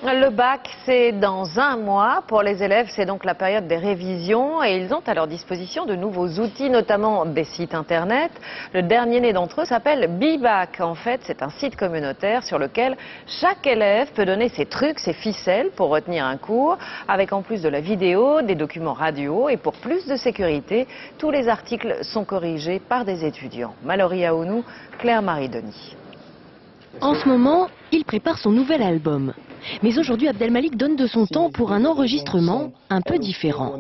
Le bac, c'est dans un mois. Pour les élèves, c'est donc la période des révisions et ils ont à leur disposition de nouveaux outils, notamment des sites internet. Le dernier né d'entre eux s'appelle Bibac. En fait, c'est un site communautaire sur lequel chaque élève peut donner ses trucs, ses ficelles pour retenir un cours, avec en plus de la vidéo, des documents radio et pour plus de sécurité, tous les articles sont corrigés par des étudiants. Mallory Aounou, Claire-Marie Denis. En ce moment, il prépare son nouvel album. Mais aujourd'hui, Abdelmalik donne de son temps pour un enregistrement un peu différent.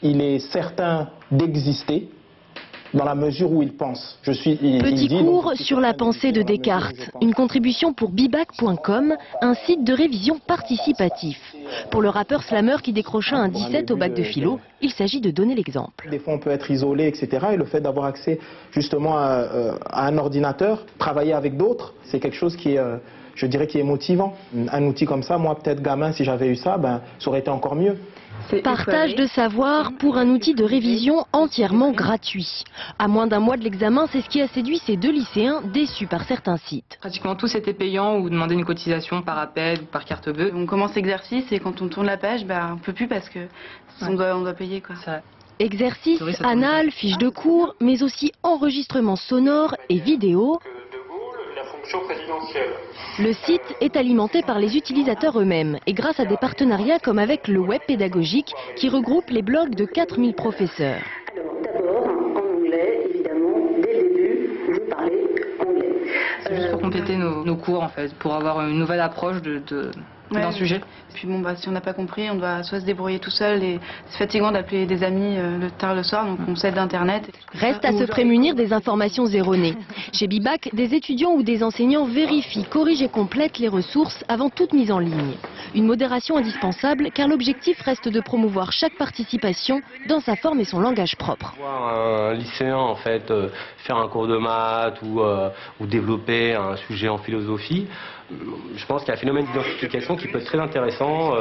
Il est certain d'exister dans la mesure où il pense. Petit cours sur la pensée de Descartes, une contribution pour bibac.com, un site de révision participatif. Pour le rappeur slammer qui décrocha un 17 au bac de philo, il s'agit de donner l'exemple. Des fois on peut être isolé, etc. Et le fait d'avoir accès justement à un ordinateur, travailler avec d'autres, c'est quelque chose qui est, je dirais, qui est motivant. Un outil comme ça, moi peut-être gamin, si j'avais eu ça, ça aurait été encore mieux. Partage de savoir pour un outil de révision entièrement gratuit. À moins d'un mois de l'examen, c'est ce qui a séduit ces deux lycéens déçus par certains sites. Pratiquement tous étaient payants ou demandaient une cotisation par appel ou par carte bleue. On commence l'exercice et quand on tourne la page, on peut plus parce que on doit payer quoi. Exercice, anal, fiche de cours, mais aussi enregistrement sonore et vidéo. Le site est alimenté par les utilisateurs eux-mêmes et grâce à des partenariats comme avec le web pédagogique qui regroupe les blogs de 4000 professeurs. D'abord, en anglais, évidemment, dès le début, vous parlez anglais. C'est juste pour compléter nos cours en fait, pour avoir une nouvelle approche d'un sujet. Et puis si on n'a pas compris, on doit soit se débrouiller tout seul et c'est fatigant d'appeler des amis tard le soir, donc on s'aide d'internet. Reste à se prémunir des informations erronées. Chez Bibac, des étudiants ou des enseignants vérifient, corrigent et complètent les ressources avant toute mise en ligne. Une modération indispensable car l'objectif reste de promouvoir chaque participation dans sa forme et son langage propre. Un lycéen en fait faire un cours de maths ou développer un sujet en philosophie, je pense qu'il y a un phénomène d'identification qui peut être très intéressant,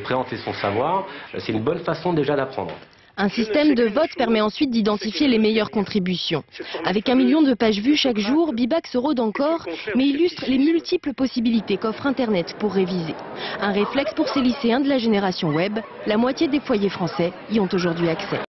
présenter son savoir, c'est une bonne façon déjà d'apprendre. Un système de vote permet ensuite d'identifier les meilleures contributions. Avec 1 million de pages vues chaque jour, Bibac se rôde encore, mais illustre les multiples possibilités qu'offre Internet pour réviser. Un réflexe pour ces lycéens de la génération web, la moitié des foyers français y ont aujourd'hui accès.